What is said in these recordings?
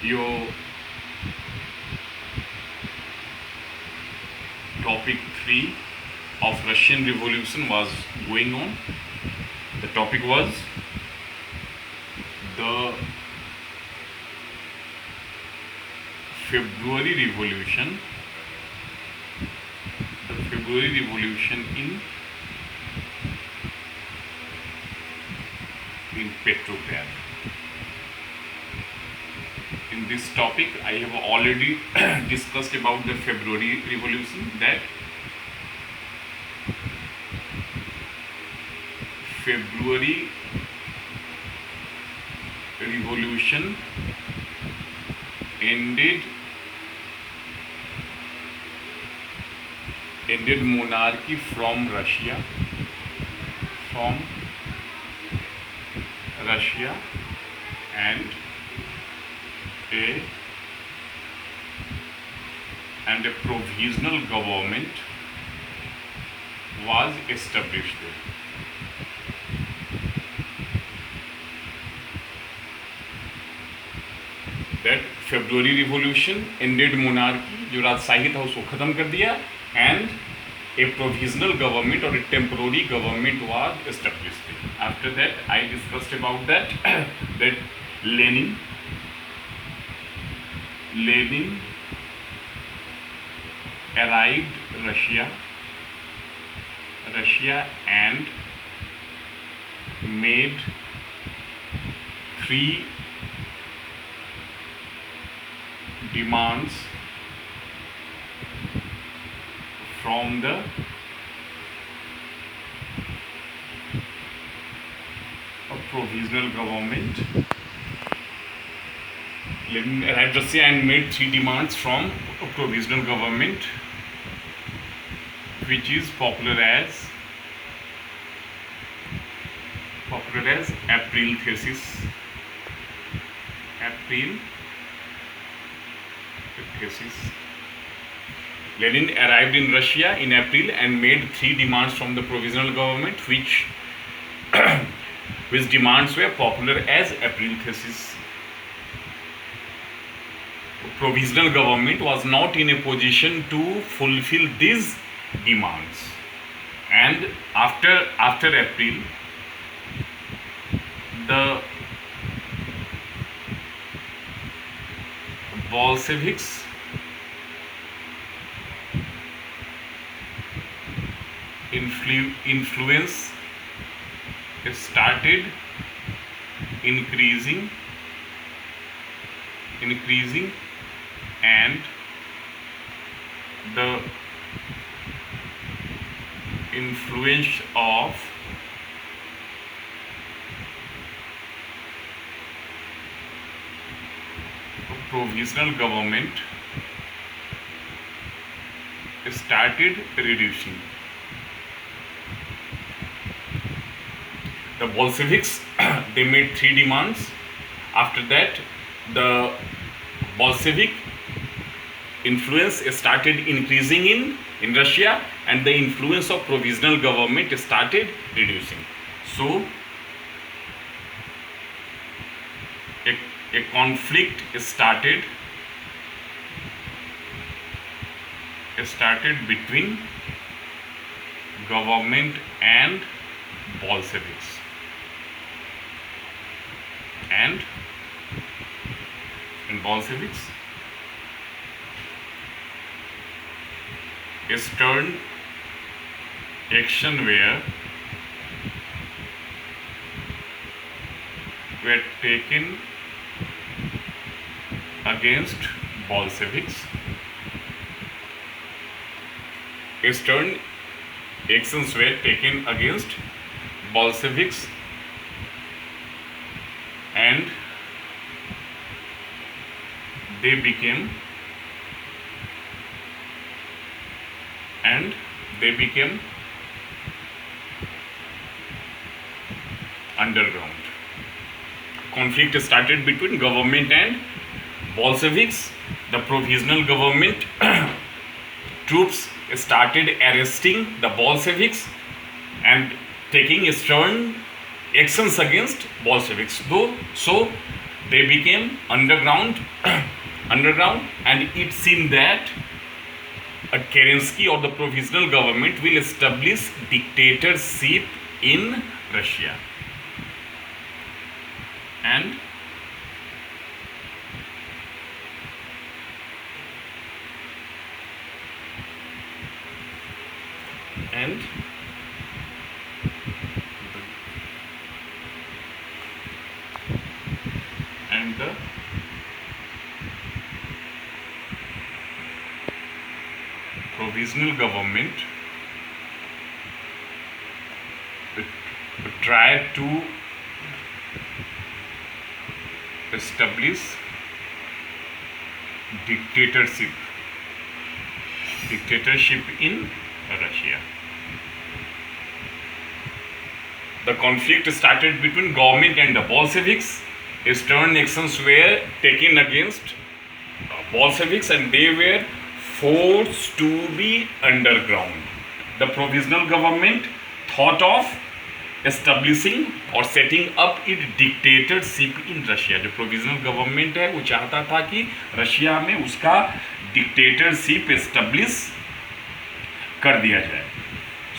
your topic 3 of Russian Revolution was going on. The topic was the February Revolution. The February Revolution in Petrograd. In this topic, I have already discussed about the February Revolution, that February Revolution ended monarchy from Russia, and a provisional government was established there. That February Revolution ended monarchy, जो राजशाही था उसको खत्म कर दिया, and a provisional government or a temporary government was established. After that, I discussed about that that Lenin arrived Russia and made 3 demands from the provisional government. Lenin arrived Russia and made 3 demands from a provisional government, which is popular as April thesis. Lenin arrived in Russia in April and made 3 demands from the provisional government, which demands were popular as April thesis. Provisional government was not in a position to fulfill these demands, and after April, the Bolsheviks influence started increasing, and the influence of provisional government started reducing. The Bolsheviks they made 3 demands. After that, the Bolshevik influence started increasing in Russia, and the influence of provisional government started reducing. So a conflict started between government and Bolsheviks, and Bolsheviks stern action were taken against Bolsheviks. Stern actions were taken against Bolsheviks, and they became underground. Conflict started between government and Bolsheviks. The provisional government troops started arresting the Bolsheviks and taking stern actions against Bolsheviks. So they became underground, and it seemed that a Kerensky or the provisional government will establish dictatorship in Russia. And and and the provisional government tried to establish dictatorship in Russia. The conflict started between government and the Bolsheviks. Stern actions were taken against Bolsheviks and they were forced to be underground. The provisional government thought of establishing और setting up its dictatorship in Russia. जो provisional government है वो चाहता था कि Russia में उसका dictatorship establish कर दिया जाए.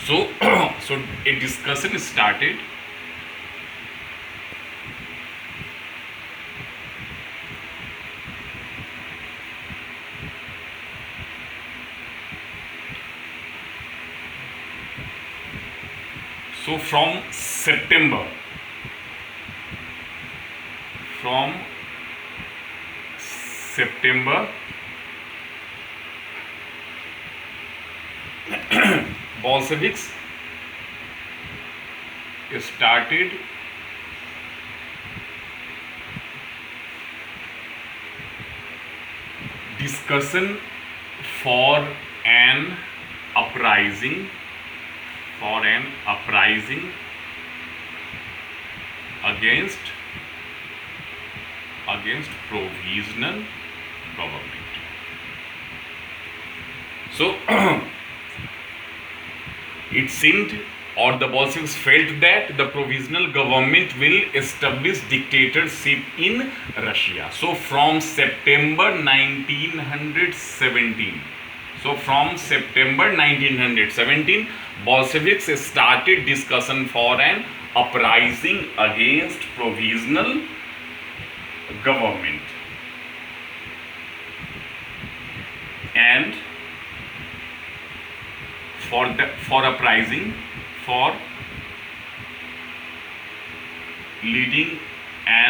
So a discussion started. So from September Bolsheviks started discussion for an uprising against provisional government. So it seemed, or the Bolsheviks felt, that the provisional government will establish dictatorship in Russia. So from September 1917, Bolsheviks started discussion for an uprising against provisional government. And for leading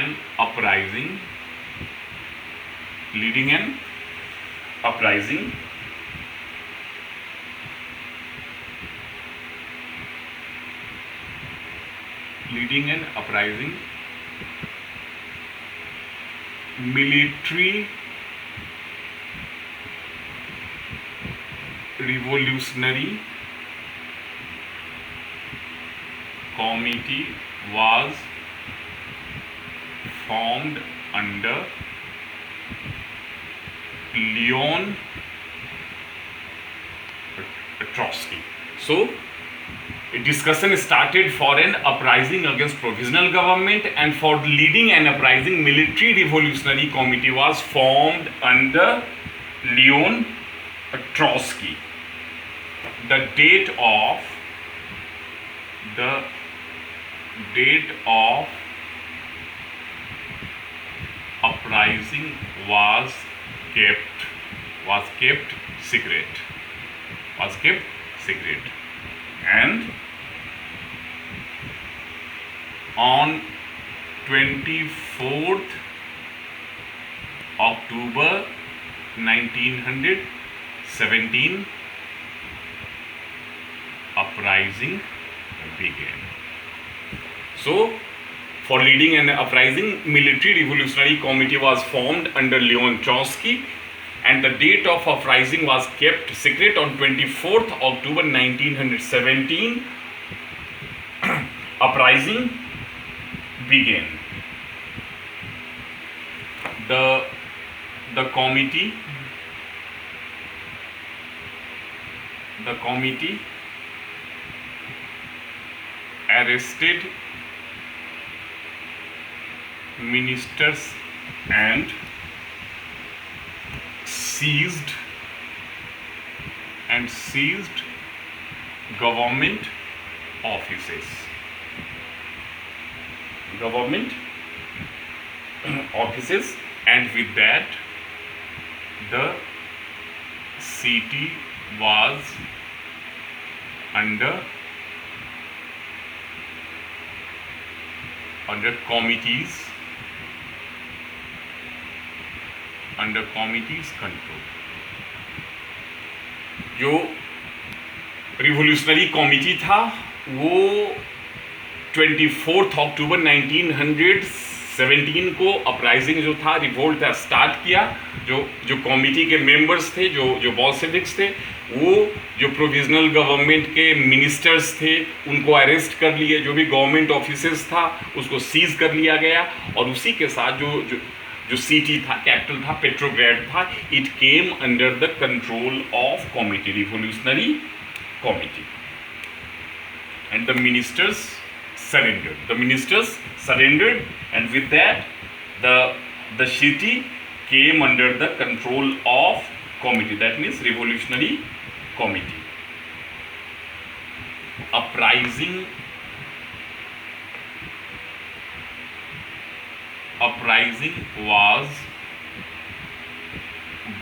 an uprising military revolutionary committee was formed under Leon Trotsky. So a discussion started for an uprising against provisional government, and for leading an uprising, military revolutionary committee was formed under Leon Trotsky. The date of uprising was kept secret. And on 24th October 1917, uprising began. So, for leading an uprising, military revolutionary committee was formed under Leon Trotsky, and the date of uprising was kept secret. On 24th October 1917, uprising began. The committee arrested ministers and seized government offices. Government offices, and with that the city was under committees control. जो revolutionary committee था वो 24 अक्टूबर 1917 को uprising जो था, revolt था, start किया. जो committee के मेंबर्स थे, जो बॉल्शेविक्स थे, वो जो प्रोविजनल गवर्नमेंट के मिनिस्टर्स थे उनको अरेस्ट कर लिए. जो भी गवर्नमेंट ऑफिसेस था उसको सीज कर लिया गया. और उसी के साथ जो सिटी था, कैपिटल था, पेट्रोग्राड था, it came under the control of committee, revolutionary committee. And the ministers surrendered, and with that the city came under the control of committee, that means revolutionary committee. Uprising was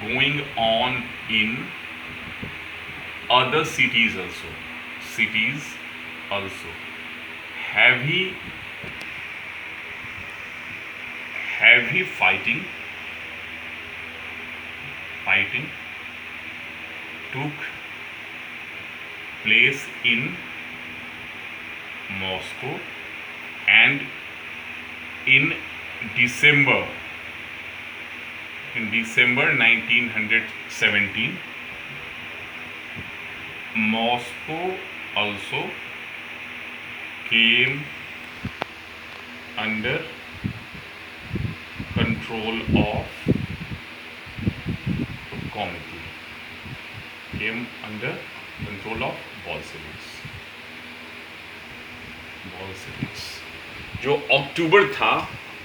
going on in other cities also. Heavy fighting took place in Moscow, and in December 1917 Moscow also came under control of committee, came under control of Bolsheviks. जो अक्टूबर था,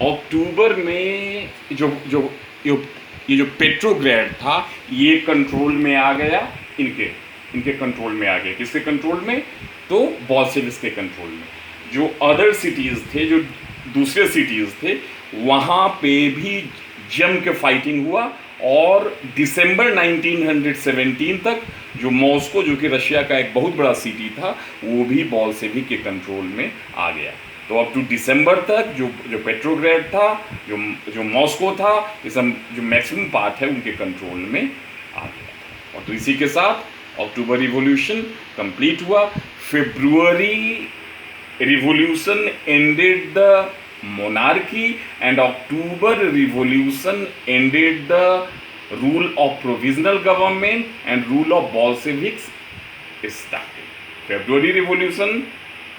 अक्टूबर में जो Petrograd था ये control में आ गया, इनके control में आ गया. किसके कंट्रोल में? तो बॉल्शेविक्स के कंट्रोल में. जो अदर सिटीज़ थे, जो दूसरे सिटीज़ थे, वहाँ पे भी जम के फाइटिंग हुआ. और दिसंबर 1917 तक जो मॉस्को, जो कि रशिया का एक बहुत बड़ा सिटी था, वो भी बॉल्शेविक के कंट्रोल में आ गया. तो अब टू दिसंबर तक जो पेट्रोग्राड था, जो मॉस्को था, ये सब जो मैक्सिमम पार्ट है उनके कंट्रोल में आ गया. और तो इसी के साथ अक्टूबर रिवॉल्यूशन कंप्लीट हुआ. February revolution ended the monarchy, and October revolution ended the rule of provisional government and rule of Bolsheviks started. February revolution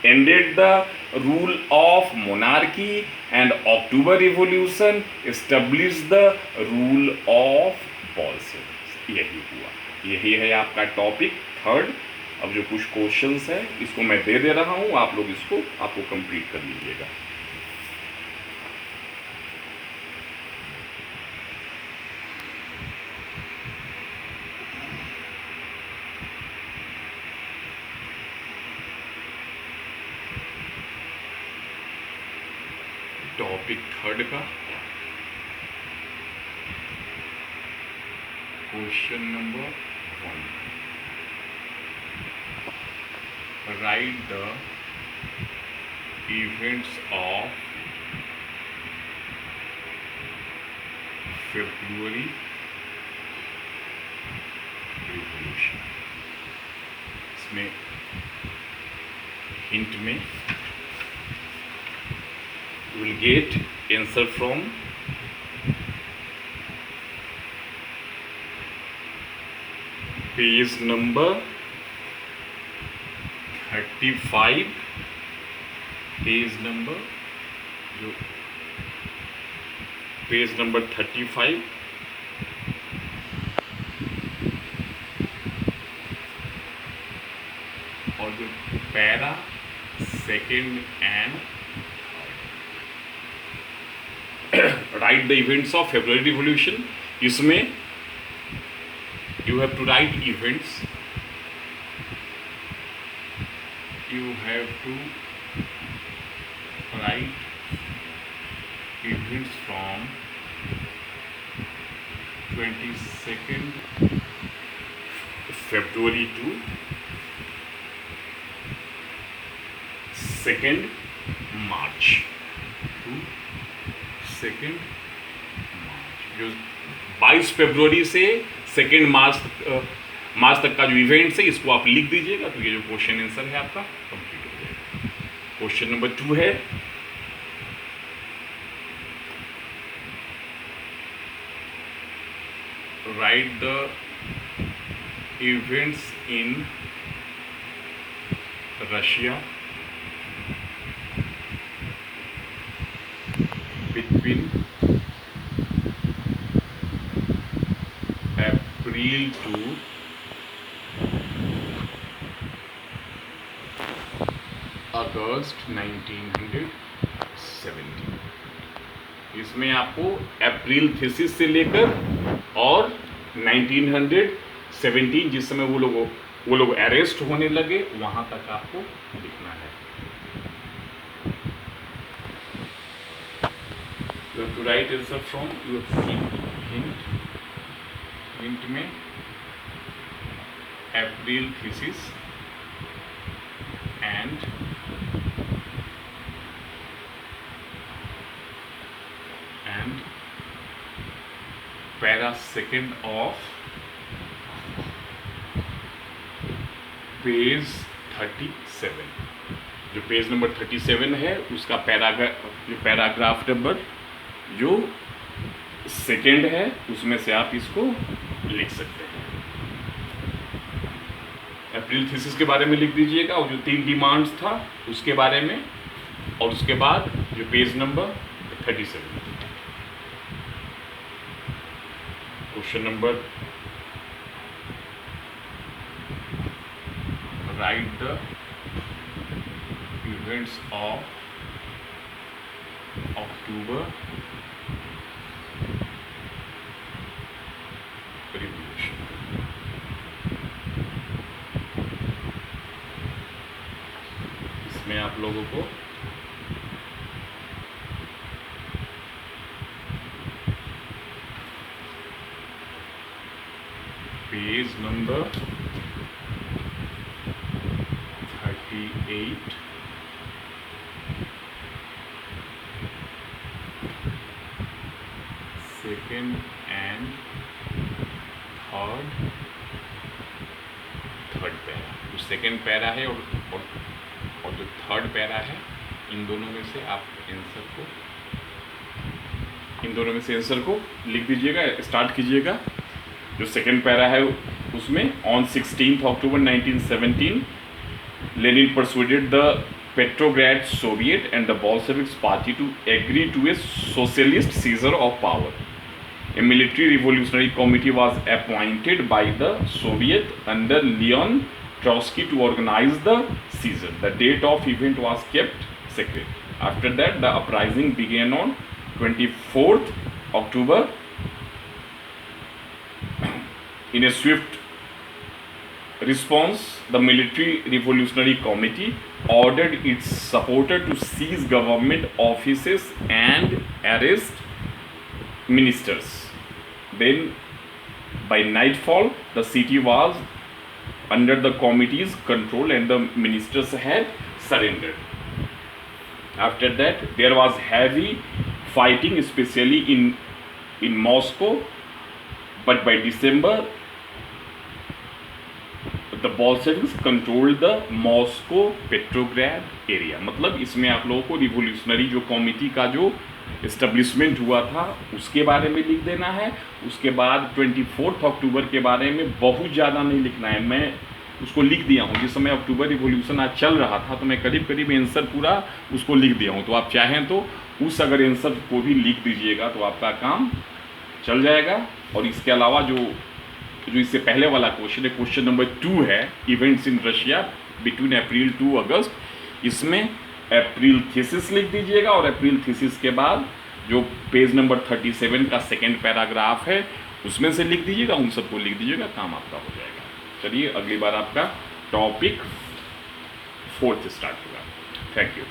ended the rule of monarchy, and October revolution established the rule of Bolsheviks. यही हुआ. यही है आपका topic third. अब जो कुछ questions है इसको मैं दे रहा हूँ, आप लोग इसको आपको कंप्लीट कर लीजिएगा. टॉपिक थर्ड का question number 1. Right the events of February revolution. इसमें हिंट में will get answer from page number 35, page number 35, और जो para second and write the events of February revolution. इसमें you have to write events, you have to write events from 22nd February to 2nd March to 2nd March। जो 22 फरवरी से 2 मार्च तक का जो events है इसको आप लिख दीजिएगा, तो ये जो क्वेश्चन आंसर है आपका कंप्लीट हो जाएगा। क्वेश्चन नंबर 2 है, write the events in Russia between April to August 1917। इसमें आपको अप्रैल थीसिस से लेकर और 1917 जिस समय वो लोग अरेस्ट होने लगे वहां तक आपको लिखना है। You have to write answer from your hint में April thesis and para second of page 37। जो पेज नंबर 37 है उसका पैराग्राफ नंबर जो सेकेंड है उसमें से आप इसको लिख सकते हैं। अप्रैल थीसिस के बारे में लिख दीजिएगा और जो 3 डिमांड्स था उसके बारे में, और उसके बाद जो page number 37। Question number, right the events of October revolution. इसमें आप लोगों को page number 38 second and third para, जो सेकेंड पैरा है और जो थर्ड पैरा है, इन दोनों में से आंसर को लिख दीजिएगा, स्टार्ट कीजिएगा। जो सेकेंड पैरा है उसमें on 16 October 1917 Lenin persuaded the Petrograd Soviet and the Bolsheviks party to agree to a socialist seizure of power. A military revolutionary committee was appointed by the Soviet under Leon Trotsky to organize the seizure. The date of event was kept secret. After that, the uprising began on 24th October. In a swift response, the military revolutionary committee ordered its supporters to seize government offices and arrest ministers. Then, by nightfall, the city was under the committee's control and the ministers had surrendered. After that, there was heavy fighting, especially in Moscow. But by December, the Bolsheviks controlled the Moscow Petrograd area। मतलब इसमें आप लोगों को revolutionary जो committee का जो establishment हुआ था उसके बारे में लिख देना है। उसके बाद 24 अक्टूबर के बारे में बहुत ज़्यादा नहीं लिखना है, मैं उसको लिख दिया हूँ। जिस समय अक्टूबर रिवोल्यूशन आज चल रहा था तो मैं करीब करीब आंसर पूरा उसको लिख दिया हूँ, तो आप चाहें तो उस अगर आंसर को भी लिख दीजिएगा तो आपका काम चल जाएगा। और इसके अलावा जो इससे पहले वाला क्वेश्चन है, क्वेश्चन नंबर 2 है, events in Russia between April to August. इसमें अप्रैल थीसिस लिख दीजिएगा और अप्रैल थीसिस के बाद जो पेज नंबर 37 का सेकेंड पैराग्राफ है उसमें से लिख दीजिएगा, उन सबको लिख दीजिएगा, काम आपका हो जाएगा। चलिए अगली बार आपका टॉपिक 4 स्टार्ट होगा। Thank you.